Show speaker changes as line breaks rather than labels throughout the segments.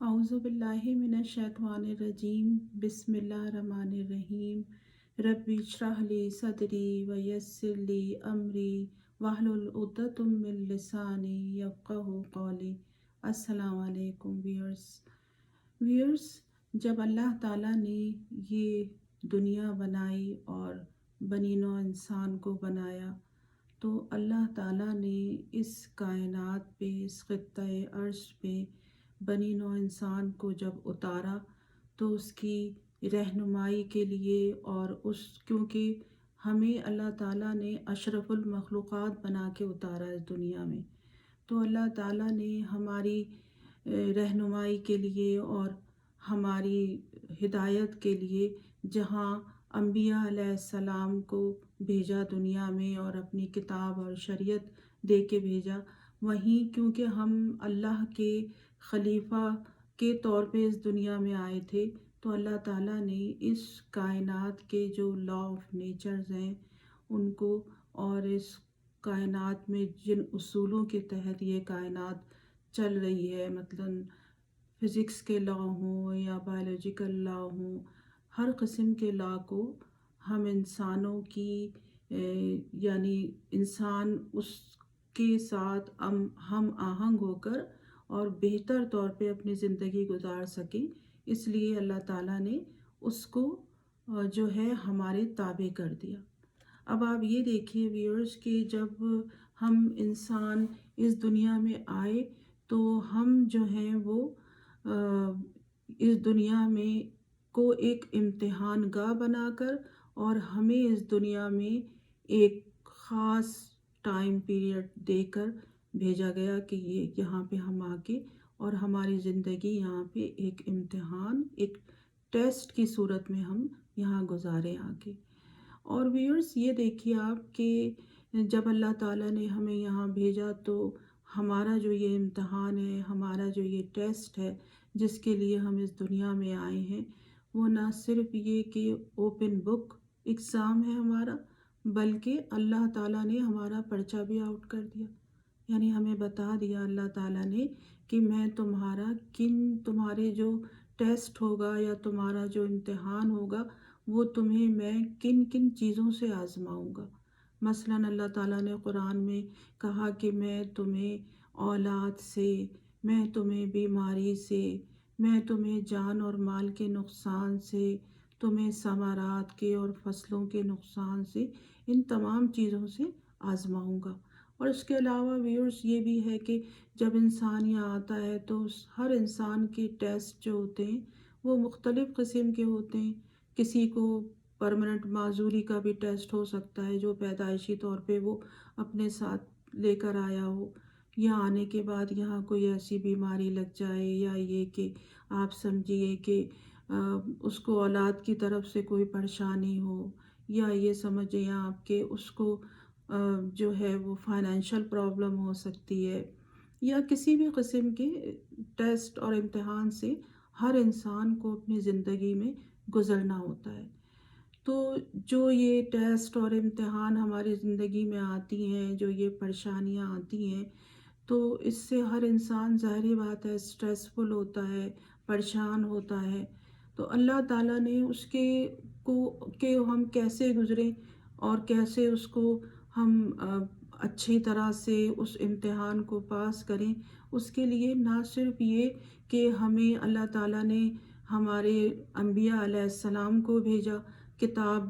اعوذ باللہ من الشیطان الرجیم بسم اللہ الرحمن الرحیم رب اشرح لی صدری ویسر لی امری واحلل عقدۃ من لسانی یفقہوا قولی۔ السلام علیکم ویورز، جب اللہ تعالیٰ نے یہ دنیا بنائی اور بنی نوع انسان کو بنایا تو اللہ تعالیٰ نے اس کائنات پہ، اس خطۂ عرش پہ بنی نوع انسان کو جب اتارا تو اس کی رہنمائی کے لیے اور کیونکہ ہمیں اللہ تعالیٰ نے اشرف المخلوقات بنا کے اتارا اس دنیا میں، تو اللہ تعالیٰ نے ہماری رہنمائی کے لیے اور ہماری ہدایت کے لیے جہاں انبیاء علیہ السلام کو بھیجا دنیا میں اور اپنی کتاب اور شریعت دے کے بھیجا، وہیں کیونکہ ہم اللہ کے خلیفہ کے طور پہ اس دنیا میں آئے تھے تو اللہ تعالیٰ نے اس کائنات کے جو لا آف نیچرز ہیں ان کو، اور اس کائنات میں جن اصولوں کے تحت یہ کائنات چل رہی ہے، مثلا فزکس کے لا ہوں یا بایولوجیکل لا ہوں، ہر قسم کے لا کو ہم انسانوں کی یعنی انسان اس کے ساتھ ہم آہنگ ہو کر اور بہتر طور پہ اپنی زندگی گزار سکیں، اس لیے اللہ تعالیٰ نے اس کو جو ہے ہمارے تابع کر دیا۔ اب آپ یہ دیکھیے ویورز کہ جب ہم انسان اس دنیا میں آئے تو ہم جو ہیں وہ اس دنیا میں کو ایک امتحان گاہ بنا کر اور ہمیں اس دنیا میں ایک خاص ٹائم پیریڈ دے کر بھیجا گیا کہ یہاں پہ ہم آ کے اور ہماری زندگی یہاں پہ ایک امتحان، ایک ٹیسٹ کی صورت میں ہم یہاں گزارے آ کے۔ اور ویورز یہ دیکھیے آپ کہ جب اللہ تعالیٰ نے ہمیں یہاں بھیجا تو ہمارا جو یہ امتحان ہے، ہمارا جو یہ ٹیسٹ ہے جس کے لیے ہم اس دنیا میں آئے ہیں، وہ نہ صرف یہ کہ اوپن بک ایگزام ہے ہمارا، بلکہ اللہ تعالیٰ نے ہمارا پرچہ بھی آؤٹ کر دیا، یعنی ہمیں بتا دیا اللہ تعالیٰ نے کہ میں تمہارے جو ٹیسٹ ہوگا یا تمہارا جو امتحان ہوگا وہ تمہیں میں کن کن چیزوں سے آزماؤں گا۔ مثلا اللہ تعالیٰ نے قرآن میں کہا کہ میں تمہیں اولاد سے، میں تمہیں بیماری سے، میں تمہیں جان اور مال کے نقصان سے، تمہیں ثمرات کے اور فصلوں کے نقصان سے، ان تمام چیزوں سے آزماؤں گا۔ اور اس کے علاوہ ویورز یہ بھی ہے کہ جب انسان یہاں آتا ہے تو ہر انسان کے ٹیسٹ جو ہوتے ہیں وہ مختلف قسم کے ہوتے ہیں۔ کسی کو پرمننٹ معذوری کا بھی ٹیسٹ ہو سکتا ہے جو پیدائشی طور پہ وہ اپنے ساتھ لے کر آیا ہو، یا آنے کے بعد یہاں کوئی ایسی بیماری لگ جائے، یا یہ کہ آپ سمجھیے کہ اس کو اولاد کی طرف سے کوئی پریشانی ہو، یا یہ سمجھیں آپ کہ اس کو جو ہے وہ فائنینشیل پرابلم ہو سکتی ہے، یا کسی بھی قسم کے ٹیسٹ اور امتحان سے ہر انسان کو اپنی زندگی میں گزرنا ہوتا ہے۔ تو جو یہ ٹیسٹ اور امتحان ہماری زندگی میں آتی ہیں، جو یہ پریشانیاں آتی ہیں، تو اس سے ہر انسان ظاہری بات ہے اسٹریسفل ہوتا ہے، پریشان ہوتا ہے۔ تو اللہ تعالیٰ نے اس کے کہ ہم کیسے گزریں اور کیسے اس کو ہم اچھی طرح سے اس امتحان کو پاس کریں، اس کے لیے نہ صرف یہ کہ ہمیں اللہ تعالیٰ نے ہمارے انبیاء علیہ السلام کو بھیجا کتاب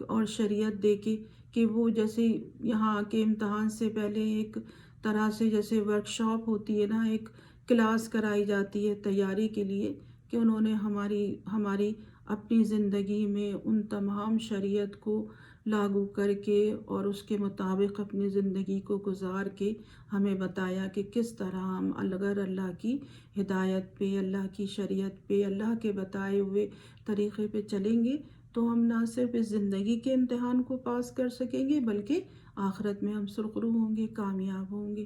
اور شریعت دے کے کہ وہ جیسے یہاں کے امتحان سے پہلے ایک طرح سے جیسے ورکشاپ ہوتی ہے نا، ایک کلاس کرائی جاتی ہے تیاری کے لیے، کہ انہوں نے ہماری اپنی زندگی میں ان تمام شریعت کو لاگو کر کے اور اس کے مطابق اپنی زندگی کو گزار کے ہمیں بتایا کہ کس طرح ہم اگر اللہ کی ہدایت پہ، اللہ کی شریعت پہ، اللہ کے بتائے ہوئے طریقے پہ چلیں گے تو ہم نہ صرف اس زندگی کے امتحان کو پاس کر سکیں گے بلکہ آخرت میں ہم سرخرو ہوں گے، کامیاب ہوں گے۔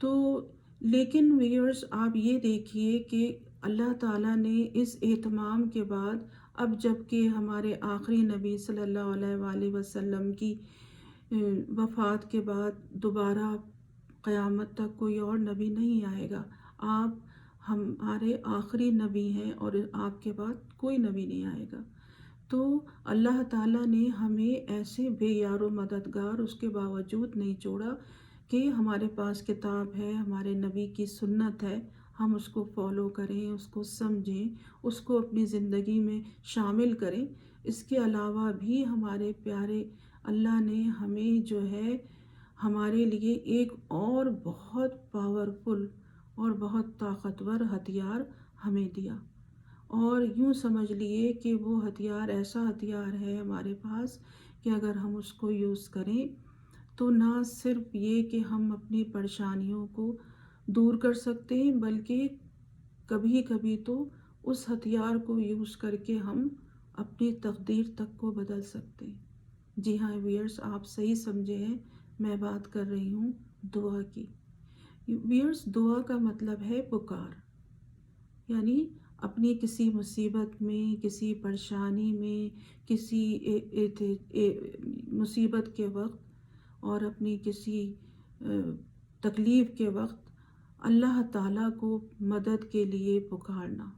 تو لیکن ویورز آپ یہ دیکھیے کہ اللہ تعالیٰ نے اس اہتمام کے بعد اب جب کہ ہمارے آخری نبی صلی اللہ علیہ وآلہ وسلم کی وفات کے بعد دوبارہ قیامت تک کوئی اور نبی نہیں آئے گا، آپ ہمارے آخری نبی ہیں اور آپ کے بعد کوئی نبی نہیں آئے گا۔ تو اللہ تعالیٰ نے ہمیں ایسے بے یار و مددگار اس کے باوجود نہیں چھوڑا کہ ہمارے پاس کتاب ہے، ہمارے نبی کی سنت ہے، ہم اس کو فالو کریں، اس کو سمجھیں، اس کو اپنی زندگی میں شامل کریں۔ اس کے علاوہ بھی ہمارے پیارے اللہ نے ہمیں جو ہے ہمارے لیے ایک اور بہت پاورفل اور بہت طاقتور ہتھیار ہمیں دیا، اور یوں سمجھ لیے کہ وہ ہتھیار ایسا ہتھیار ہے ہمارے پاس کہ اگر ہم اس کو یوز کریں تو نہ صرف یہ کہ ہم اپنی پریشانیوں کو دور کر سکتے ہیں، بلکہ کبھی کبھی تو اس ہتھیار کو یوز کر کے ہم اپنی تقدیر تک کو بدل سکتے ہیں۔ جی ہاں ویئرس، آپ صحیح سمجھے ہیں، میں بات کر رہی ہوں دعا کی۔ ویئرس، دعا کا مطلب ہے پکار، یعنی اپنی کسی مصیبت میں، کسی پریشانی میں، کسی مصیبت کے وقت اور اپنی کسی تکلیف کے وقت اللہ تعالیٰ کو مدد کے لیے پکارنا،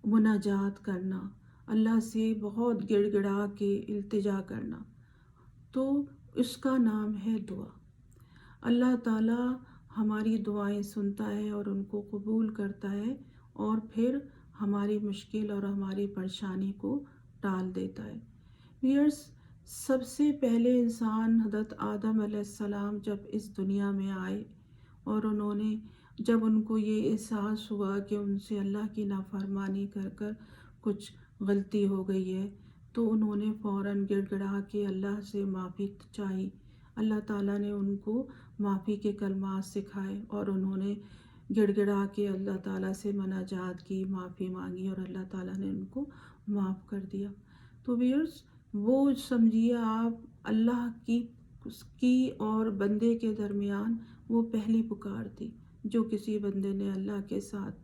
مناجات کرنا، اللہ سے بہت گڑ گڑا کے التجا کرنا، تو اس کا نام ہے دعا۔ اللہ تعالیٰ ہماری دعائیں سنتا ہے اور ان کو قبول کرتا ہے، اور پھر ہماری مشکل اور ہماری پریشانی کو ٹال دیتا ہے۔ ویئرس، سب سے پہلے انسان حضرت آدم علیہ السلام جب اس دنیا میں آئے اور جب ان کو یہ احساس ہوا کہ ان سے اللہ کی نافرمانی کر کر کچھ غلطی ہو گئی ہے، تو انہوں نے فوراً گڑ گڑا کے اللہ سے معافی چاہی۔ اللہ تعالیٰ نے ان کو معافی کے کلمات سکھائے اور انہوں نے گڑ گڑا کے اللہ تعالیٰ سے مناجات کی، معافی مانگی، اور اللہ تعالیٰ نے ان کو معاف کر دیا۔ تو ویئرس، وہ سمجھیے آپ اللہ کی اور بندے کے درمیان وہ پہلی پکار تھی جو کسی بندے نے اللہ کے ساتھ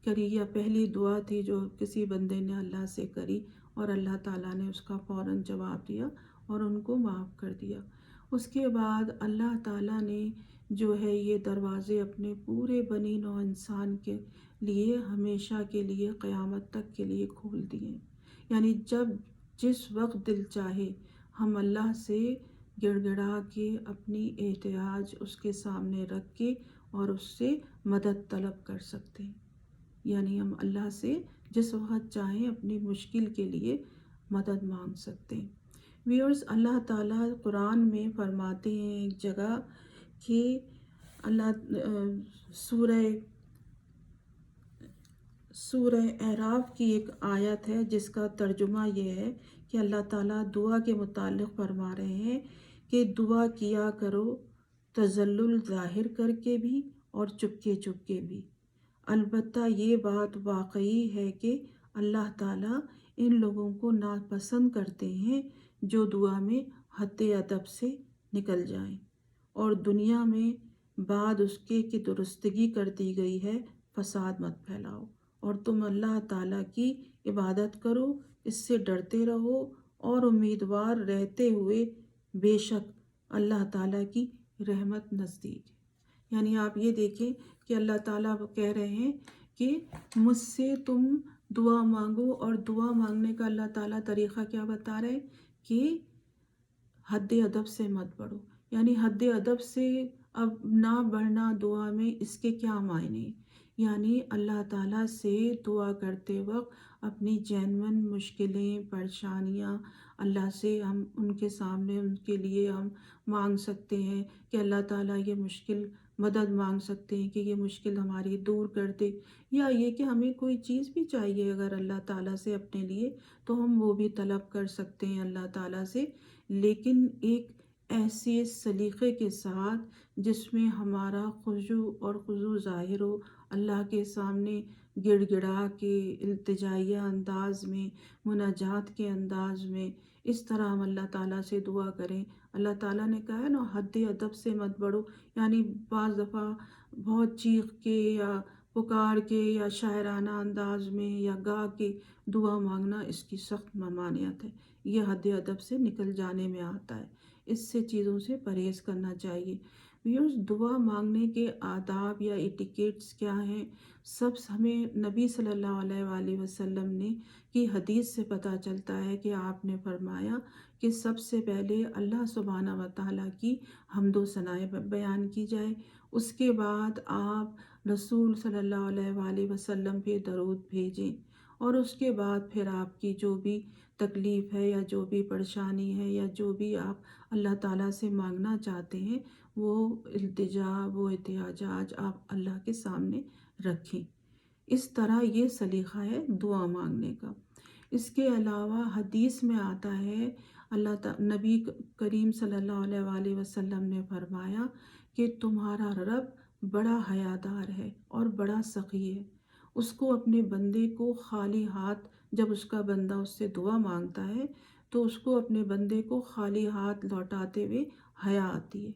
کری، یا پہلی دعا تھی جو کسی بندے نے اللہ سے کری، اور اللہ تعالیٰ نے اس کا فوراً جواب دیا اور ان کو معاف کر دیا۔ اس کے بعد اللہ تعالیٰ نے جو ہے یہ دروازے اپنے پورے بنی نوع انسان کے لیے ہمیشہ کے لیے قیامت تک کے لیے کھول دیے، یعنی جس وقت دل چاہے ہم اللہ سے گڑ گڑا کے اپنی احتیاج اس کے سامنے رکھ کے اور اس سے مدد طلب کر سکتے ہیں، یعنی ہم اللہ سے جس وقت چاہیں اپنی مشکل کے لیے مدد مانگ سکتے ہیں۔ ویئرس، اللہ تعالیٰ قرآن میں فرماتے ہیں ایک جگہ کہ سورہ اعراف کی ایک آیت ہے جس کا ترجمہ یہ ہے کہ اللہ تعالیٰ دعا کے متعلق فرما رہے ہیں کہ دعا کیا کرو تذلل ظاہر کر کے بھی اور چپکے بھی۔ البتہ یہ بات واقعی ہے کہ اللہ تعالیٰ ان لوگوں کو ناپسند کرتے ہیں جو دعا میں حد ادب سے نکل جائیں، اور دنیا میں بعد اس کے کہ درستگی کر دی گئی ہے فساد مت پھیلاؤ، اور تم اللہ تعالیٰ کی عبادت کرو، اس سے ڈرتے رہو اور امیدوار رہتے ہوئے بے شک اللہ تعالیٰ کی رحمت نزدیک ہے۔ یعنی آپ یہ دیکھیں کہ اللہ تعالیٰ کہہ رہے ہیں کہ مجھ سے تم دعا مانگو، اور دعا مانگنے کا اللہ تعالیٰ طریقہ کیا بتا رہے ہیں کہ حد ادب سے مت بڑھو، یعنی حد ادب سے اب نہ بڑھنا دعا میں، اس کے کیا معنی؟ یعنی اللہ تعالیٰ سے دعا کرتے وقت اپنی جینون مشکلیں، پریشانیاں اللہ سے ہم ان کے سامنے ان کے لیے ہم مانگ سکتے ہیں کہ اللہ تعالیٰ یہ مشکل مدد مانگ سکتے ہیں کہ یہ مشکل ہماری دور کر دے، یا یہ کہ ہمیں کوئی چیز بھی چاہیے اگر اللہ تعالیٰ سے اپنے لیے، تو ہم وہ بھی طلب کر سکتے ہیں اللہ تعالیٰ سے، لیکن ایک ایسے سلیقے کے ساتھ جس میں ہمارا خضوع ظاہر ہو، اللہ کے سامنے گڑ گڑا کے التجائیہ انداز میں، مناجات کے انداز میں، اس طرح ہم اللہ تعالیٰ سے دعا کریں۔ اللہ تعالیٰ نے کہا ہے نا حد ادب سے مت بڑھو، یعنی بعض دفعہ بہت چیخ کے یا پکار کے یا شاعرانہ انداز میں یا گا کے دعا مانگنا، اس کی سخت ممانعت ہے، یہ حد ادب سے نکل جانے میں آتا ہے، اس سے چیزوں سے پرہیز کرنا چاہیے۔ ویورز، دعا مانگنے کے آداب یا ایٹیکیٹس کیا ہیں، سب ہمیں نبی صلی اللہ علیہ وآلہ وسلم نے کی حدیث سے پتہ چلتا ہے کہ آپ نے فرمایا کہ سب سے پہلے اللہ سبحانہ و تعالیٰ کی حمد و ثنائے بیان کی جائے، اس کے بعد آپ رسول صلی اللہ علیہ وآلہ وسلم پہ درود بھیجیں، اور اس کے بعد پھر آپ کی جو بھی تکلیف ہے یا جو بھی پریشانی ہے یا جو بھی آپ اللہ تعالیٰ سے مانگنا چاہتے ہیں وہ التجا، وہ احتیاجات آپ اللہ کے سامنے رکھیں۔ اس طرح یہ سلیقہ ہے دعا مانگنے کا۔ اس کے علاوہ حدیث میں آتا ہے، نبی کریم صلی اللہ علیہ وآلہ وسلم نے فرمایا کہ تمہارا رب بڑا حیادار ہے اور بڑا سخی ہے، اس کو اپنے بندے کو خالی ہاتھ، جب اس کا بندہ اس سے دعا مانگتا ہے تو اس کو اپنے بندے کو خالی ہاتھ لوٹاتے ہوئے حیا آتی ہے،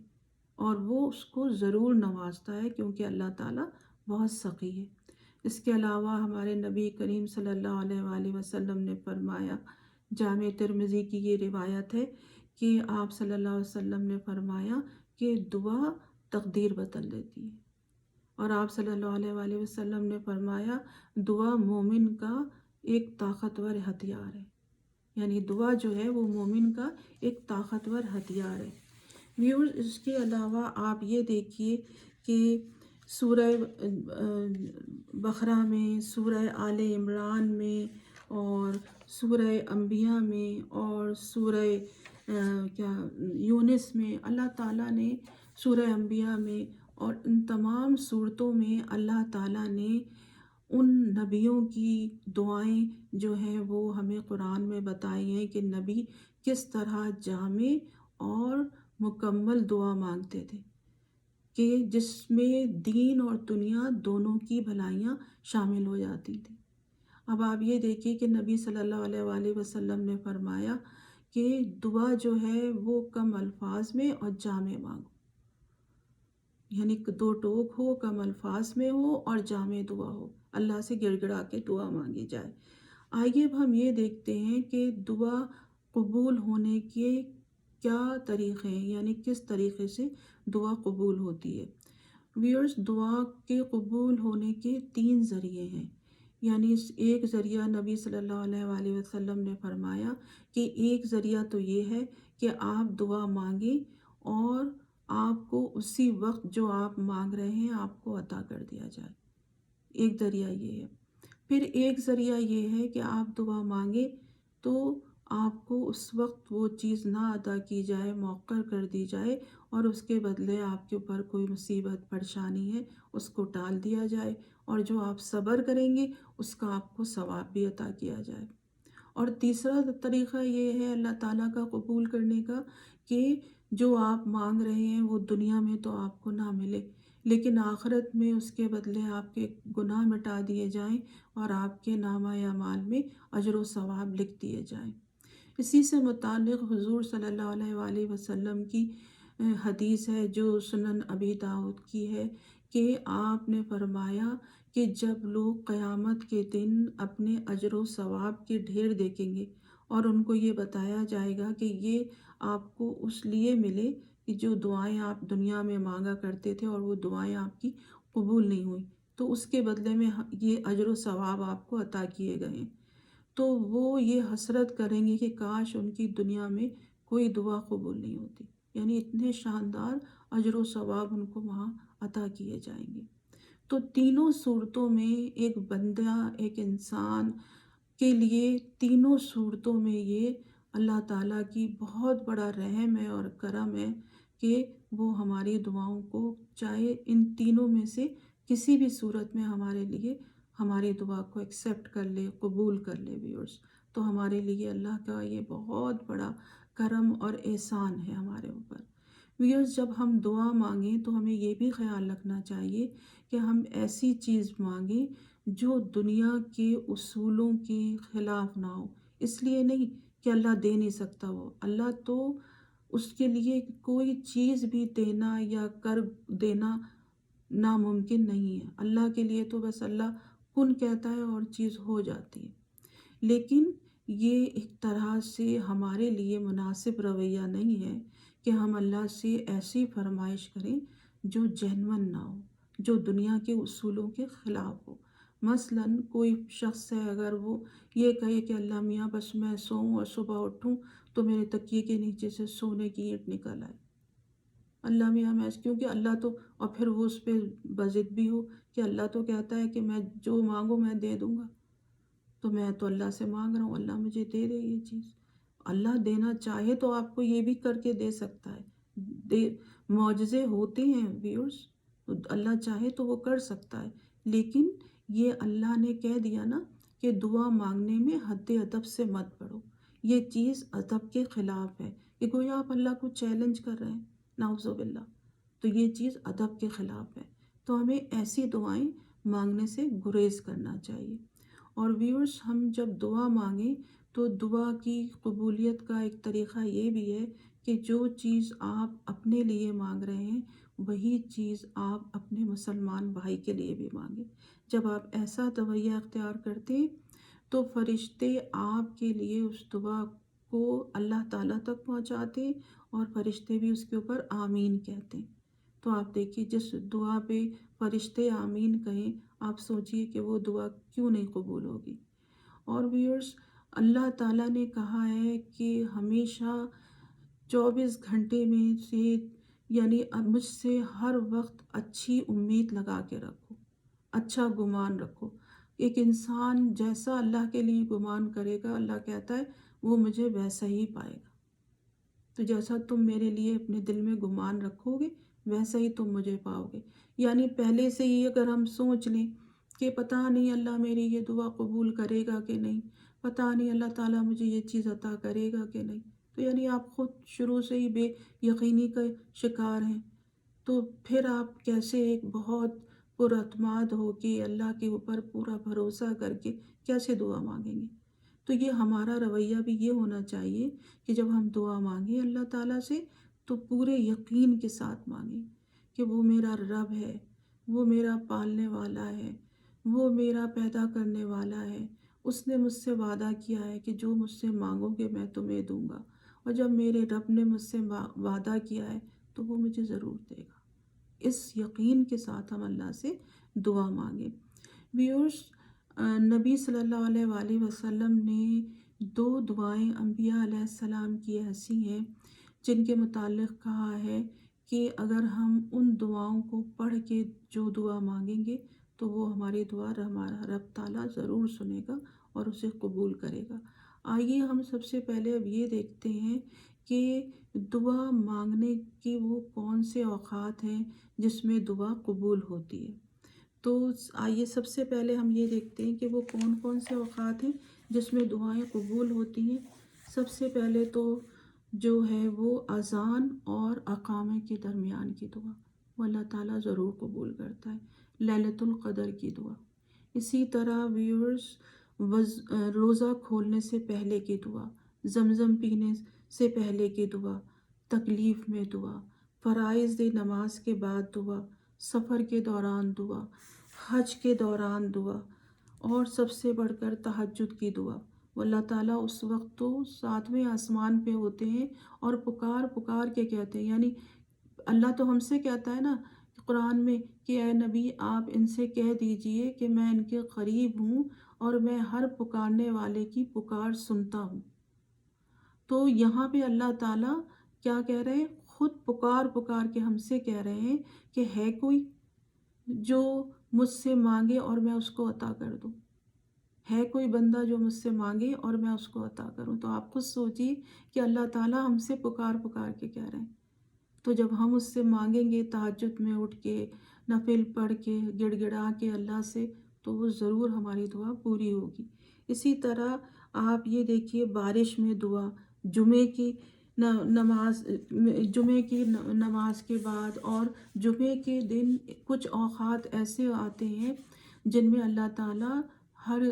اور وہ اس کو ضرور نوازتا ہے کیونکہ اللہ تعالیٰ بہت سخی ہے۔ اس کے علاوہ ہمارے نبی کریم صلی اللہ علیہ وآلہ وسلم نے فرمایا، جامع ترمذی کی یہ روایت ہے کہ آپ صلی اللہ علیہ وسلم نے فرمایا کہ دعا تقدیر بدل دیتی ہے، اور آپ صلی اللہ علیہ وآلہ وسلم نے فرمایا دعا مومن کا ایک طاقتور ہتھیار ہے، یعنی دعا جو ہے وہ مومن کا ایک طاقتور ہتھیار ہے۔ ویورز، اس کے علاوہ آپ یہ دیکھیے کہ سورہ بقرہ میں، سورہ آل عمران میں، اور سورہ انبیاء میں، اور سورہ یونس میں، اللہ تعالیٰ نے سورہ انبیاء میں اور ان تمام صورتوں میں اللہ تعالیٰ نے ان نبیوں کی دعائیں جو ہیں وہ ہمیں قرآن میں بتائی ہیں کہ نبی کس طرح جامع اور مکمل دعا مانگتے تھے، کہ جس میں دین اور دنیا دونوں کی بھلائیاں شامل ہو جاتی تھیں۔ اب آپ یہ دیکھیے کہ نبی صلی اللہ علیہ وآلہ وسلم نے فرمایا کہ دعا جو ہے وہ کم الفاظ میں اور جامع مانگو، یعنی دو ٹوک ہو، کم الفاظ میں ہو اور جامع دعا ہو، اللہ سے گڑ گڑا کے دعا مانگی جائے۔ آئیے اب ہم یہ دیکھتے ہیں کہ دعا قبول ہونے کے کیا طریقے ہیں، یعنی کس طریقے سے دعا قبول ہوتی ہے۔ ویورز، دعا کے قبول ہونے کے 3 ذریعے ہیں، یعنی ایک ذریعہ نبی صلی اللہ علیہ وآلہ وسلم نے فرمایا کہ ایک ذریعہ تو یہ ہے کہ آپ دعا مانگیں اور آپ کو اسی وقت جو آپ مانگ رہے ہیں آپ کو عطا کر دیا جائے، ایک ذریعہ یہ ہے۔ پھر ایک ذریعہ یہ ہے کہ آپ دعا مانگیں تو آپ کو اس وقت وہ چیز نہ عطا کی جائے، مؤخر کر دی جائے، اور اس کے بدلے آپ کے اوپر کوئی مصیبت پریشانی ہے اس کو ٹال دیا جائے، اور جو آپ صبر کریں گے اس کا آپ کو ثواب بھی عطا کیا جائے۔ اور تیسرا طریقہ یہ ہے اللہ تعالیٰ کا قبول کرنے کا کہ جو آپ مانگ رہے ہیں وہ دنیا میں تو آپ کو نہ ملے، لیکن آخرت میں اس کے بدلے آپ کے گناہ مٹا دیے جائیں اور آپ کے نامہ اعمال میں اجر و ثواب لکھ دیے جائیں۔ اسی سے متعلق حضور صلی اللہ علیہ وآلہ وسلم کی حدیث ہے جو سنن ابی داؤد کی ہے کہ آپ نے فرمایا کہ جب لوگ قیامت کے دن اپنے اجر و ثواب کے ڈھیر دیکھیں گے اور ان کو یہ بتایا جائے گا کہ یہ آپ کو اس لیے ملے کہ جو دعائیں آپ دنیا میں مانگا کرتے تھے اور وہ دعائیں آپ کی قبول نہیں ہوئی، تو اس کے بدلے میں یہ اجر و ثواب آپ کو عطا کیے گئے ہیں، تو وہ یہ حسرت کریں گے کہ کاش ان کی دنیا میں کوئی دعا قبول نہیں ہوتی، یعنی اتنے شاندار اجر و ثواب ان کو وہاں عطا کیے جائیں گے۔ تو تینوں صورتوں میں ایک بندہ، ایک انسان کے لیے تینوں صورتوں میں یہ اللہ تعالیٰ کی بہت بڑا رحم ہے اور کرم ہے کہ وہ ہماری دعاؤں کو چاہے ان تینوں میں سے کسی بھی صورت میں ہمارے لیے ہماری دعا کو ایکسیپٹ کر لے، قبول کر لے۔ ویورز، تو ہمارے لیے اللہ کا یہ بہت بڑا کرم اور احسان ہے ہمارے اوپر۔ ویورز، جب ہم دعا مانگیں تو ہمیں یہ بھی خیال رکھنا چاہیے کہ ہم ایسی چیز مانگیں جو دنیا کے اصولوں کے خلاف نہ ہو، اس لیے نہیں کہ اللہ دے نہیں سکتا، وہ اللہ تو اس کے لیے کوئی چیز بھی دینا یا کر دینا ناممکن نہیں ہے، اللہ کے لیے تو بس اللہ کن کہتا ہے اور چیز ہو جاتی ہے، لیکن یہ ایک طرح سے ہمارے لیے مناسب رویہ نہیں ہے کہ ہم اللہ سے ایسی فرمائش کریں جو جینون نہ ہو، جو دنیا کے اصولوں کے خلاف ہو۔ مثلاً کوئی شخص ہے، اگر وہ یہ کہے کہ اللہ میاں بس میں سوؤں اور صبح اٹھوں تو میرے تکیے کے نیچے سے سونے کی اینٹ نکل آئے، اللہ میاں میں، کیونکہ اللہ تو، اور پھر وہ اس پہ بضد بھی ہو کہ اللہ تو کہتا ہے کہ میں جو مانگوں میں دے دوں گا، تو میں تو اللہ سے مانگ رہا ہوں اللہ مجھے دے دے یہ چیز۔ اللہ دینا چاہے تو آپ کو یہ بھی کر کے دے سکتا ہے، دے معجزے ہوتے ہیں ویورز، تو اللہ چاہے تو وہ کر سکتا ہے، لیکن یہ اللہ نے کہہ دیا نا کہ دعا مانگنے میں حد ادب سے مت بڑھو، یہ چیز ادب کے خلاف ہے، کہ گویا آپ اللہ کو چیلنج کر رہے ہیں، نعوذ باللہ، تو یہ چیز ادب کے خلاف ہے۔ تو ہمیں ایسی دعائیں مانگنے سے گریز کرنا چاہیے۔ اور ویورز، ہم جب دعا مانگیں تو دعا کی قبولیت کا ایک طریقہ یہ بھی ہے کہ جو چیز آپ اپنے لیے مانگ رہے ہیں وہی چیز آپ اپنے مسلمان بھائی کے لیے بھی مانگیں۔ جب آپ ایسا رویہ اختیار کرتے ہیں تو فرشتے آپ کے لیے اس دعا کو اللہ تعالیٰ تک پہنچاتے ہیں، اور فرشتے بھی اس کے اوپر آمین کہتے ہیں۔ تو آپ دیکھیے جس دعا پہ فرشتے آمین کہیں، آپ سوچئے کہ وہ دعا کیوں نہیں قبول ہوگی۔ اور ویورز، اللہ تعالیٰ نے کہا ہے کہ ہمیشہ 24 گھنٹے میں سے، یعنی مجھ سے ہر وقت اچھی امید لگا کے رکھو، اچھا گمان رکھو۔ ایک انسان جیسا اللہ کے لیے گمان کرے گا، اللہ کہتا ہے وہ مجھے ویسا ہی پائے گا۔ تو جیسا تم میرے لیے اپنے دل میں گمان رکھو گے ویسا ہی تم مجھے پاؤ گے۔ یعنی پہلے سے ہی اگر ہم سوچ لیں کہ پتہ نہیں اللہ میری یہ دعا قبول کرے گا کہ نہیں، پتہ نہیں اللہ تعالیٰ مجھے یہ چیز عطا کرے گا کہ نہیں، تو یعنی آپ خود شروع سے ہی بے یقینی کا شکار ہیں، تو پھر آپ کیسے ایک بہت پر اعتماد ہو کے اللہ کے اوپر پورا بھروسہ کر کے کیسے دعا مانگیں گے؟ تو یہ ہمارا رویہ بھی یہ ہونا چاہیے کہ جب ہم دعا مانگیں اللہ تعالیٰ سے تو پورے یقین کے ساتھ مانگیں کہ وہ میرا رب ہے، وہ میرا پالنے والا ہے، وہ میرا پیدا کرنے والا ہے، اس نے مجھ سے وعدہ کیا ہے کہ جو مجھ سے مانگو گے میں تمہیں دوں گا، اور جب میرے رب نے مجھ سے وعدہ کیا ہے تو وہ مجھے ضرور دے گا۔ اس یقین کے ساتھ ہم اللہ سے دعا مانگیں۔ ویورز، نبی صلی اللہ علیہ وآلہ وسلم نے 2 دعائیں انبیاء علیہ السلام کی ایسی ہیں جن کے متعلق کہا ہے کہ اگر ہم ان دعاؤں کو پڑھ کے جو دعا مانگیں گے تو وہ ہماری دعا ہمارا رب تعالیٰ ضرور سنے گا اور اسے قبول کرے گا۔ آئیے ہم سب سے پہلے اب یہ دیکھتے ہیں کہ دعا مانگنے کے وہ کون سے اوقات ہیں جس میں دعا قبول ہوتی ہے۔ تو آئیے سب سے پہلے ہم یہ دیکھتے ہیں کہ وہ کون کون سے اوقات ہیں جس میں دعائیں قبول ہوتی ہیں۔ سب سے پہلے تو جو ہے وہ اذان اور اقامے کے درمیان کی دعا، وہ اللہ تعالیٰ ضرور قبول کرتا ہے۔ لیلۃ القدر کی دعا، اسی طرح ویورز روزہ کھولنے سے پہلے کی دعا، زمزم پینے سے پہلے کی دعا، تکلیف میں دعا، فرائض نماز کے بعد دعا، سفر کے دوران دعا، حج کے دوران دعا، اور سب سے بڑھ کر تہجد کی دعا۔ وہ اللہ تعالیٰ اس وقت تو 7ویں آسمان پہ ہوتے ہیں اور پکار پکار کے کہتے ہیں، یعنی اللہ تو ہم سے کہتا ہے نا قرآن میں کہ اے نبی آپ ان سے کہہ دیجئے کہ میں ان کے قریب ہوں اور میں ہر پکارنے والے کی پکار سنتا ہوں۔ تو یہاں پہ اللہ تعالیٰ کیا کہہ رہے ہیں؟ خود پکار پکار کے ہم سے کہہ رہے ہیں کہ ہے کوئی جو مجھ سے مانگے اور میں اس کو عطا کر دوں، ہے کوئی بندہ جو مجھ سے مانگے اور میں اس کو عطا کروں۔ تو آپ خود سوچیے کہ اللہ تعالیٰ ہم سے پکار پکار کے کہہ رہے ہیں، تو جب ہم اس سے مانگیں گے تہجد میں اٹھ کے، نفل پڑھ کے، گڑ گڑا کے اللہ سے، تو وہ ضرور ہماری دعا پوری ہوگی۔ اسی طرح آپ یہ دیکھیے بارش میں دعا، جمعے کی نماز کے بعد، اور جمعے کے دن کچھ اوقات ایسے آتے ہیں جن میں اللہ تعالیٰ ہر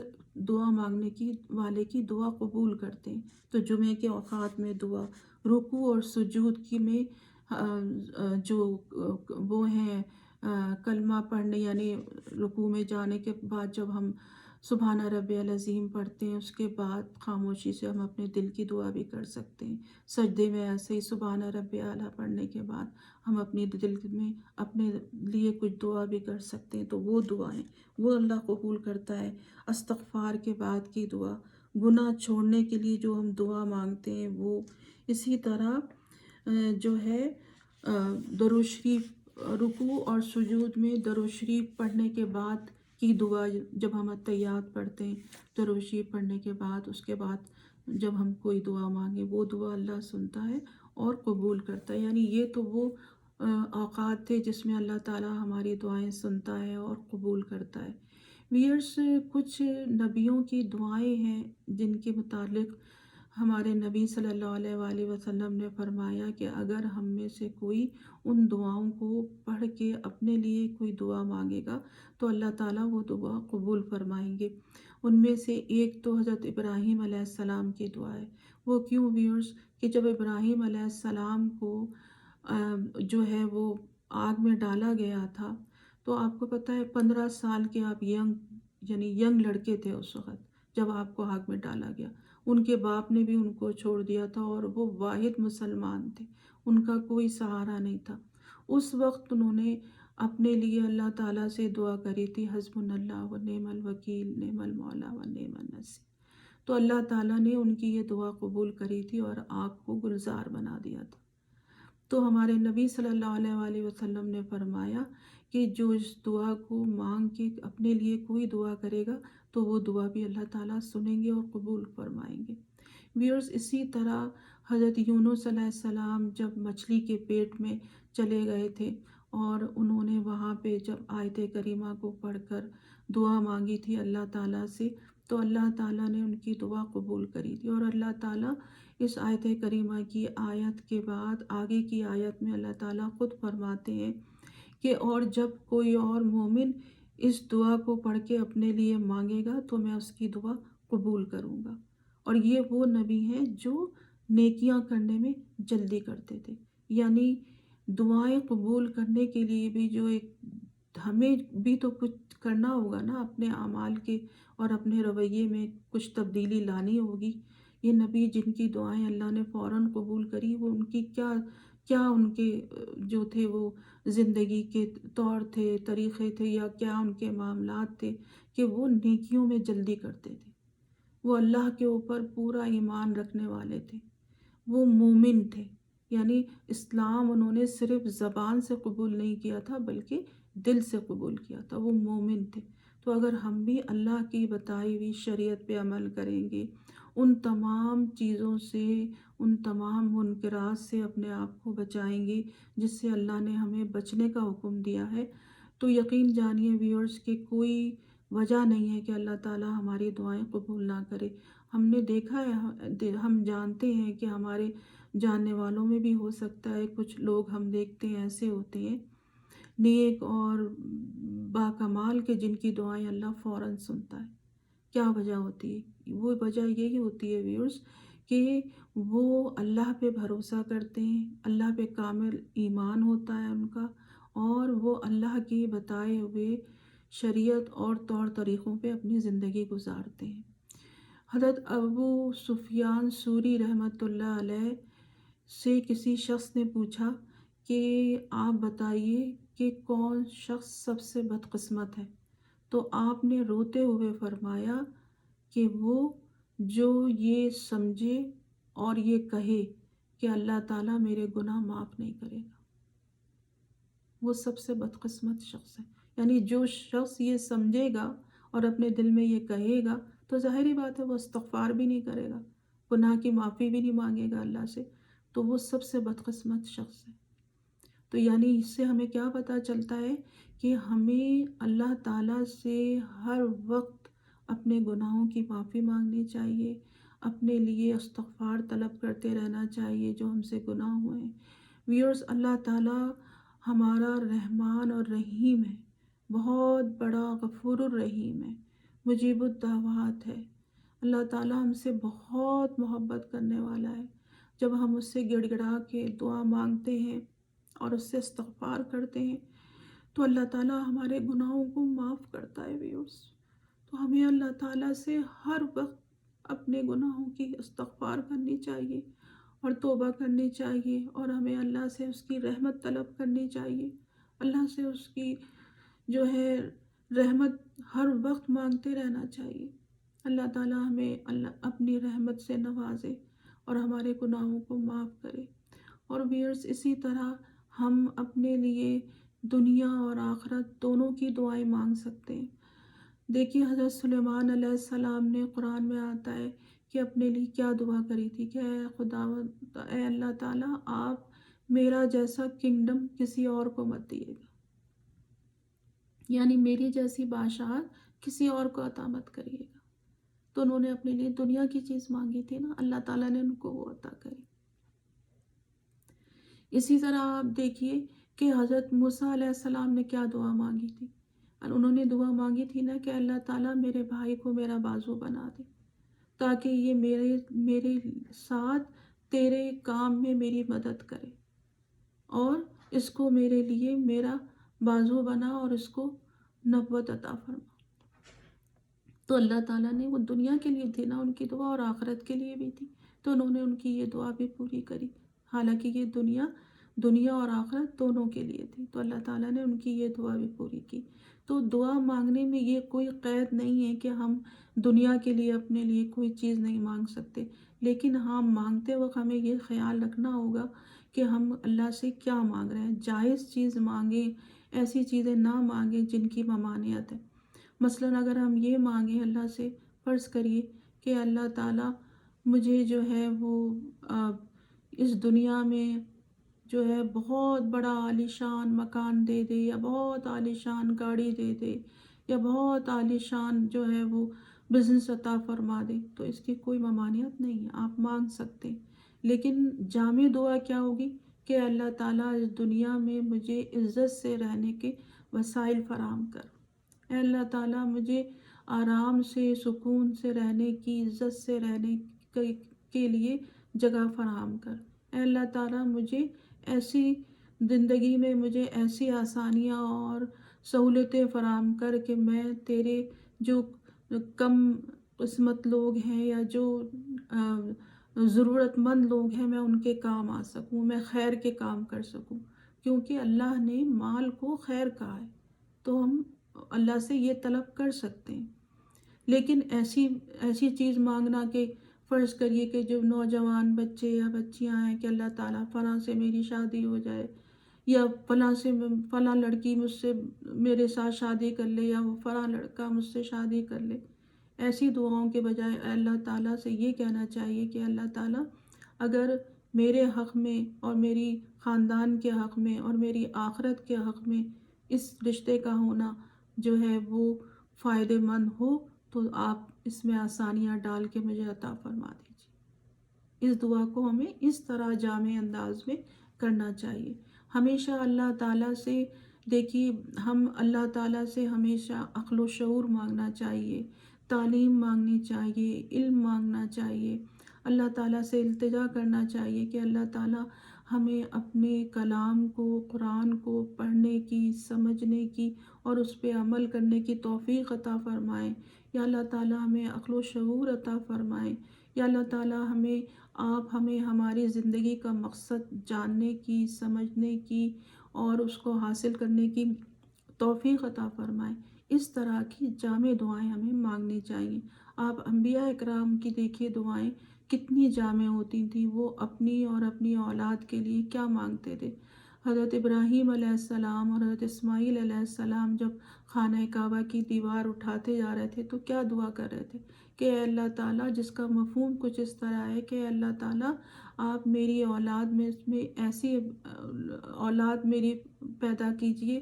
دعا مانگنے والے کی دعا قبول کرتے ہیں۔ تو جمعے کے اوقات میں دعا، رکوع اور سجود کی میں جو وہ ہیں کلمہ پڑھنے، یعنی رکوع میں جانے کے بعد جب ہم سبحان ربی العظیم پڑھتے ہیں، اس کے بعد خاموشی سے ہم اپنے دل کی دعا بھی کر سکتے ہیں۔ سجدے میں ایسے ہی سبحان ربی اعلیٰ پڑھنے کے بعد ہم اپنی دل میں اپنے لیے کچھ دعا بھی کر سکتے ہیں، تو وہ دعائیں وہ اللہ قبول کرتا ہے۔ استغفار کے بعد کی دعا، گناہ چھوڑنے کے لیے جو ہم دعا مانگتے ہیں وہ، اسی طرح جو ہے درود شریف، رکوع اور سجود میں درود شریف پڑھنے کے بعد کی دعا، جب ہم اتحیات پڑھتے ہیں درود شریف پڑھنے کے بعد، اس کے بعد جب ہم کوئی دعا مانگیں وہ دعا اللہ سنتا ہے اور قبول کرتا ہے۔ یعنی یہ تو وہ اوقات تھے جس میں اللہ تعالیٰ ہماری دعائیں سنتا ہے اور قبول کرتا ہے۔ ویئرس، کچھ نبیوں کی دعائیں ہیں جن کے متعلق ہمارے نبی صلی اللہ علیہ وآلہ وسلم نے فرمایا کہ اگر ہم میں سے کوئی ان دعاؤں کو پڑھ کے اپنے لیے کوئی دعا مانگے گا تو اللہ تعالیٰ وہ دعا قبول فرمائیں گے۔ ان میں سے ایک تو حضرت ابراہیم علیہ السلام کی دعا ہے۔ وہ کیوں ویورز؟ کہ جب ابراہیم علیہ السلام کو جو ہے وہ آگ میں ڈالا گیا تھا، تو آپ کو پتہ ہے 15 سال کے آپ ینگ لڑکے تھے اس وقت جب آپ کو آگ میں ڈالا گیا۔ ان کے باپ نے بھی ان کو چھوڑ دیا تھا اور وہ واحد مسلمان تھے، ان کا کوئی سہارا نہیں تھا۔ اس وقت انہوں نے اپنے لیے اللہ تعالیٰ سے دعا کری تھی، حسبنا اللہ و نعم الوکیل، نعم المولا و نعم النصیر۔ تو اللہ تعالیٰ نے ان کی یہ دعا قبول کری تھی اور آگ کو گلزار بنا دیا تھا۔ تو ہمارے نبی صلی اللہ علیہ وآلہ وسلم نے فرمایا کہ جو اس دعا کو مانگ کے اپنے لیے کوئی دعا کرے گا تو وہ دعا بھی اللہ تعالیٰ سنیں گے اور قبول فرمائیں گے۔ ویورز، اسی طرح حضرت یونس علیہ السلام جب مچھلی کے پیٹ میں چلے گئے تھے اور انہوں نے وہاں پہ جب آیت کریمہ کو پڑھ کر دعا مانگی تھی اللہ تعالیٰ سے، تو اللہ تعالیٰ نے ان کی دعا قبول کری تھی۔ اور اللہ تعالیٰ اس آیت کریمہ کی آیت کے بعد آگے کی آیت میں اللہ تعالیٰ خود فرماتے ہیں کہ اور جب کوئی اور مومن اس دعا کو پڑھ کے اپنے لیے مانگے گا تو میں اس کی دعا قبول کروں گا۔ اور یہ وہ نبی ہیں جو نیکیاں کرنے میں جلدی کرتے تھے۔ یعنی دعائیں قبول کرنے کے لیے بھی جو ایک ہمیں بھی تو کچھ کرنا ہوگا نا، اپنے اعمال کے اور اپنے رویے میں کچھ تبدیلی لانی ہوگی۔ یہ نبی جن کی دعائیں اللہ نے فوراً قبول کری، وہ ان کی کیا ان کے جو تھے وہ زندگی کے طور تھے، طریقے تھے، یا کیا ان کے معاملات تھے کہ وہ نیکیوں میں جلدی کرتے تھے۔ وہ اللہ کے اوپر پورا ایمان رکھنے والے تھے، وہ مومن تھے۔ یعنی اسلام انہوں نے صرف زبان سے قبول نہیں کیا تھا بلکہ دل سے قبول کیا تھا، وہ مومن تھے۔ تو اگر ہم بھی اللہ کی بتائی ہوئی شریعت پہ عمل کریں گے، ان تمام چیزوں سے، ان تمام منکرات سے اپنے آپ کو بچائیں گے جس سے اللہ نے ہمیں بچنے کا حکم دیا ہے، تو یقین جانیے ویورز کہ کوئی وجہ نہیں ہے کہ اللہ تعالیٰ ہماری دعائیں قبول نہ کرے۔ ہم نے دیکھا ہے، ہم جانتے ہیں کہ ہمارے جاننے والوں میں بھی ہو سکتا ہے کچھ لوگ ہم دیکھتے ہیں ایسے ہوتے ہیں نیک اور باکمال کے جن کی دعائیں اللہ فوراً سنتا ہے۔ کیا وجہ ہوتی ہے؟ وہ وجہ یہی ہوتی ہے ویورز کہ وہ اللہ پہ بھروسہ کرتے ہیں، اللہ پہ کامل ایمان ہوتا ہے ان کا، اور وہ اللہ کی بتائے ہوئے شریعت اور طور طریقوں پہ اپنی زندگی گزارتے ہیں۔ حضرت ابو سفیان سوری رحمۃ اللہ علیہ سے کسی شخص نے پوچھا کہ آپ بتائیے کہ کون شخص سب سے بدقسمت ہے؟ تو آپ نے روتے ہوئے فرمایا کہ وہ جو یہ سمجھے اور یہ کہے کہ اللہ تعالیٰ میرے گناہ معاف نہیں کرے گا، وہ سب سے بدقسمت شخص ہے۔ یعنی جو شخص یہ سمجھے گا اور اپنے دل میں یہ کہے گا تو ظاہری بات ہے وہ استغفار بھی نہیں کرے گا، گناہ کی معافی بھی نہیں مانگے گا اللہ سے، تو وہ سب سے بدقسمت شخص ہے۔ تو یعنی اس سے ہمیں کیا پتہ چلتا ہے کہ ہمیں اللہ تعالیٰ سے ہر وقت اپنے گناہوں کی معافی مانگنی چاہیے، اپنے لیے استغفار طلب کرتے رہنا چاہیے جو ہم سے گناہ ہوئے ہیں۔ ویورز، اللہ تعالیٰ ہمارا رحمان اور رحیم ہے، بہت بڑا غفور الرحیم ہے، مجیب الدعوات ہے۔ اللہ تعالیٰ ہم سے بہت محبت کرنے والا ہے۔ جب ہم اس سے گڑ گڑا کے دعا مانگتے ہیں اور اس سے استغفار کرتے ہیں تو اللہ تعالیٰ ہمارے گناہوں کو معاف کرتا ہے ویورز۔ تو ہمیں اللہ تعالیٰ سے ہر وقت اپنے گناہوں کی استغفار کرنی چاہیے اور توبہ کرنی چاہیے، اور ہمیں اللہ سے اس کی رحمت طلب کرنی چاہیے، اللہ سے اس کی جو ہے رحمت ہر وقت مانگتے رہنا چاہیے۔ اللہ تعالیٰ ہمیں اپنی رحمت سے نوازے اور ہمارے گناہوں کو معاف کرے۔ اور ویئرس، اسی طرح ہم اپنے لیے دنیا اور آخرت دونوں کی دعائیں مانگ سکتے ہیں۔ دیکھیے حضرت سلیمان علیہ السلام نے، قرآن میں آتا ہے کہ اپنے لیے کیا دعا کری تھی کہ اے خداوند، اے اللہ تعالیٰ، آپ میرا جیسا کنگڈم کسی اور کو مت دیے گا، یعنی میری جیسی بادشاہت کسی اور کو عطا مت کریے گا۔ تو انہوں نے اپنے لیے دنیا کی چیز مانگی تھی نا، اللہ تعالیٰ نے ان کو وہ عطا کری۔ اسی طرح آپ دیکھیے کہ حضرت موسیٰ علیہ السلام نے کیا دعا مانگی تھی، اور انہوں نے دعا مانگی تھی نا کہ اللہ تعالیٰ میرے بھائی کو میرا بازو بنا دے، تاکہ یہ میرے ساتھ تیرے کام میں میری مدد کرے، اور اس کو میرے لیے میرا بازو بنا اور اس کو نبوت عطا فرما۔ تو اللہ تعالیٰ نے وہ دنیا کے لیے تھی نا ان کی دعا، اور آخرت کے لیے بھی تھی، تو انہوں نے ان کی یہ دعا بھی پوری کری، حالانکہ یہ دنیا اور آخرت دونوں کے لیے تھی، تو اللہ تعالیٰ نے ان کی یہ دعا بھی پوری کی۔ تو دعا مانگنے میں یہ کوئی قید نہیں ہے کہ ہم دنیا کے لیے اپنے لیے کوئی چیز نہیں مانگ سکتے، لیکن ہاں مانگتے وقت ہمیں یہ خیال رکھنا ہوگا کہ ہم اللہ سے کیا مانگ رہے ہیں، جائز چیز مانگیں، ایسی چیزیں نہ مانگیں جن کی ممانعت ہے۔ مثلاً اگر ہم یہ مانگیں اللہ سے، فرض کریے کہ اللہ تعالیٰ مجھے جو ہے وہ اس دنیا میں جو ہے بہت بڑا عالیشان مکان دے دے، یا بہت عالیشان گاڑی دے دے، یا بہت عالیشان جو ہے وہ بزنس عطا فرما دے، تو اس کی کوئی ممانعت نہیں ہے، آپ مانگ سکتے ہیں۔ لیکن جامع دعا کیا ہوگی کہ اللہ تعالیٰ اس دنیا میں مجھے عزت سے رہنے کے وسائل فراہم کر، اے اللہ تعالیٰ مجھے آرام سے، سکون سے رہنے کی، عزت سے رہنے کے لیے جگہ فراہم کر، اے اللہ تعالیٰ مجھے ایسی زندگی میں مجھے ایسی آسانیاں اور سہولتیں فراہم کر کہ میں تیرے جو کم قسمت لوگ ہیں یا جو ضرورت مند لوگ ہیں، میں ان کے کام آ سکوں، میں خیر کے کام کر سکوں، کیونکہ اللہ نے مال کو خیر کہا ہے، تو ہم اللہ سے یہ طلب کر سکتے ہیں۔ لیکن ایسی چیز مانگنا کہ فرض کریے کہ جو نوجوان بچے یا بچیاں ہیں کہ اللہ تعالیٰ فلاں سے میری شادی ہو جائے، یا فلاں لڑکی مجھ سے میرے ساتھ شادی کر لے، یا وہ فلاں لڑکا مجھ سے شادی کر لے، ایسی دعاؤں کے بجائے اللہ تعالیٰ سے یہ کہنا چاہیے کہ اللہ تعالیٰ اگر میرے حق میں اور میری خاندان کے حق میں اور میری آخرت کے حق میں اس رشتے کا ہونا جو ہے وہ فائدہ مند ہو، تو آپ اس میں آسانیاں ڈال کے مجھے عطا فرما دیجیے۔ اس دعا کو ہمیں اس طرح جامع انداز میں کرنا چاہیے۔ ہمیشہ اللہ تعالیٰ سے، دیکھیے ہم اللہ تعالیٰ سے ہمیشہ عقل و شعور مانگنا چاہیے، تعلیم مانگنی چاہیے، علم مانگنا چاہیے، اللہ تعالیٰ سے التجا کرنا چاہیے کہ اللہ تعالیٰ ہمیں اپنے کلام کو، قرآن کو پڑھنے کی، سمجھنے کی اور اس پہ عمل کرنے کی توفیق عطا فرمائیں، یا اللہ تعالیٰ ہمیں عقل و شعور عطا فرمائیں، یا اللہ تعالیٰ آپ ہمیں ہماری زندگی کا مقصد جاننے کی، سمجھنے کی اور اس کو حاصل کرنے کی توفیق عطا فرمائیں۔ اس طرح کی جامع دعائیں ہمیں مانگنی چاہیے۔ آپ انبیاء اکرام کی دیکھیے دعائیں کتنی جامع ہوتی تھیں، وہ اپنی اور اپنی اولاد کے لیے کیا مانگتے تھے۔ حضرت ابراہیم علیہ السلام اور حضرت اسماعیل علیہ السلام جب خانہ کعبہ کی دیوار اٹھاتے جا رہے تھے تو کیا دعا کر رہے تھے کہ اے اللہ تعالیٰ، جس کا مفہوم کچھ اس طرح ہے کہ اے اللہ تعالیٰ آپ میری اولاد میں ایسی اولاد میری پیدا کیجئے،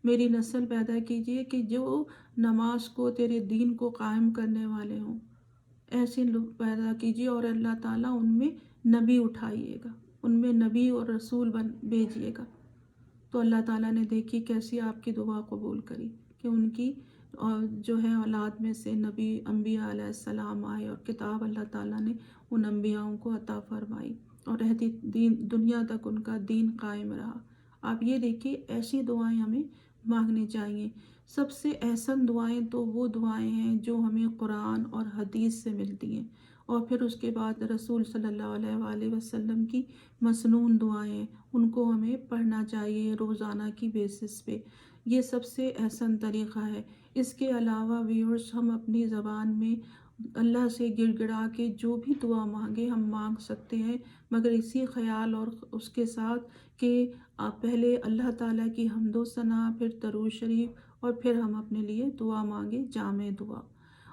میری نسل پیدا کیجئے کہ جو نماز کو، تیرے دین کو قائم کرنے والے ہوں، ایسے لوگ پیدا کیجئے، اور اللہ تعالیٰ ان میں نبی اٹھائیے گا، ان میں نبی اور رسول بھیجیے گا۔ تو اللہ تعالیٰ نے دیکھی کیسی آپ کی دعا قبول کری کہ ان کی جو ہے اولاد میں سے نبی، انبیاء علیہ السلام آئے، اور کتاب اللہ تعالیٰ نے ان انبیاءوں کو عطا فرمائی، اور رہتی دنیا تک ان کا دین قائم رہا۔ آپ یہ دیکھیے ایسی دعائیں ہمیں مانگنی چاہیے۔ سب سے احسن دعائیں تو وہ دعائیں ہیں جو ہمیں قرآن اور حدیث سے ملتی ہیں، اور پھر اس کے بعد رسول صلی اللہ علیہ وآلہ وسلم کی مسنون دعائیں ہیں، ان کو ہمیں پڑھنا چاہیے روزانہ کی بیسس پہ۔ یہ سب سے احسن طریقہ ہے۔ اس کے علاوہ ویورز، ہم اپنی زبان میں اللہ سے گڑ گڑا کے جو بھی دعا مانگے ہم مانگ سکتے ہیں، مگر اسی خیال اور اس کے ساتھ کہ آپ پہلے اللہ تعالیٰ کی حمد و ثنا، پھر درود شریف، اور پھر ہم اپنے لیے دعا مانگیں، جامع دعا۔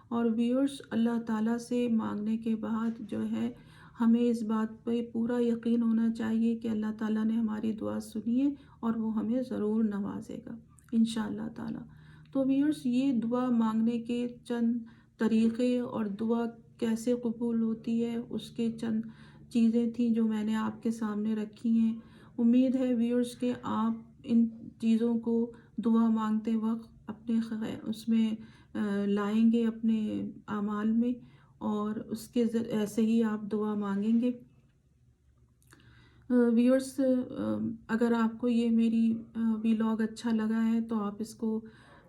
اور ویورز، اللہ تعالیٰ سے مانگنے کے بعد جو ہے ہمیں اس بات پہ پورا یقین ہونا چاہیے کہ اللہ تعالیٰ نے ہماری دعا سنی ہے اور وہ ہمیں ضرور نوازے گا انشاءاللہ تعالیٰ۔ تو ویورز، یہ دعا مانگنے کے چند طریقے اور دعا کیسے قبول ہوتی ہے اس کے چند چیزیں تھیں جو میں نے آپ کے سامنے رکھی ہیں۔ امید ہے ویورز کہ آپ ان چیزوں کو دعا مانگتے وقت اپنے اس میں لائیں گے اپنے اعمال میں، اور اس کے ایسے ہی آپ دعا مانگیں گے۔ ویورز، اگر آپ کو یہ میری ویلاگ اچھا لگا ہے تو آپ اس کو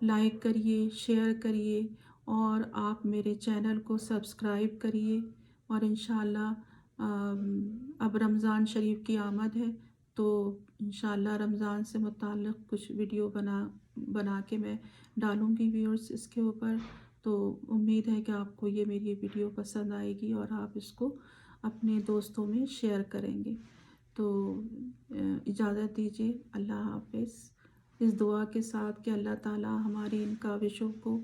لائک کریے، شیئر کریے، اور آپ میرے چینل کو سبسکرائب کریے۔ اور انشاءاللہ اب رمضان شریف کی آمد ہے، تو انشاءاللہ رمضان سے متعلق کچھ ویڈیو بنا کے میں ڈالوں گی ویورز اس کے اوپر۔ تو امید ہے کہ آپ کو یہ میری ویڈیو پسند آئے گی اور آپ اس کو اپنے دوستوں میں شیئر کریں گے۔ تو اجازت دیجیے، اللہ حافظ، اس دعا کے ساتھ کہ اللہ تعالیٰ ہماری ان کاوشوں کو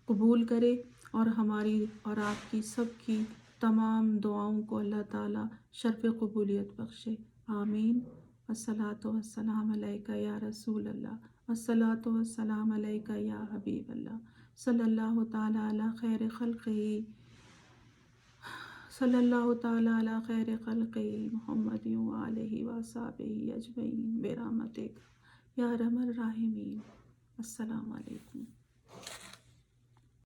قبول کرے، اور ہماری اور آپ کی سب کی تمام دعاؤں کو اللہ تعالیٰ شرف قبولیت بخشے، آمین۔ الصلاۃ والسلام علیکہ یا رسول اللہ، الصلاۃ والسلام علیکہ یا حبیب اللہ، صلی اللہ تعالیٰ علی خیر خلقہ، صلی اللہ تعالیٰ علی خیر خلقہ محمد وآلہ وصحبہ اجمعین برحمتک یا ارحم الراحمین۔ السلام علیکم۔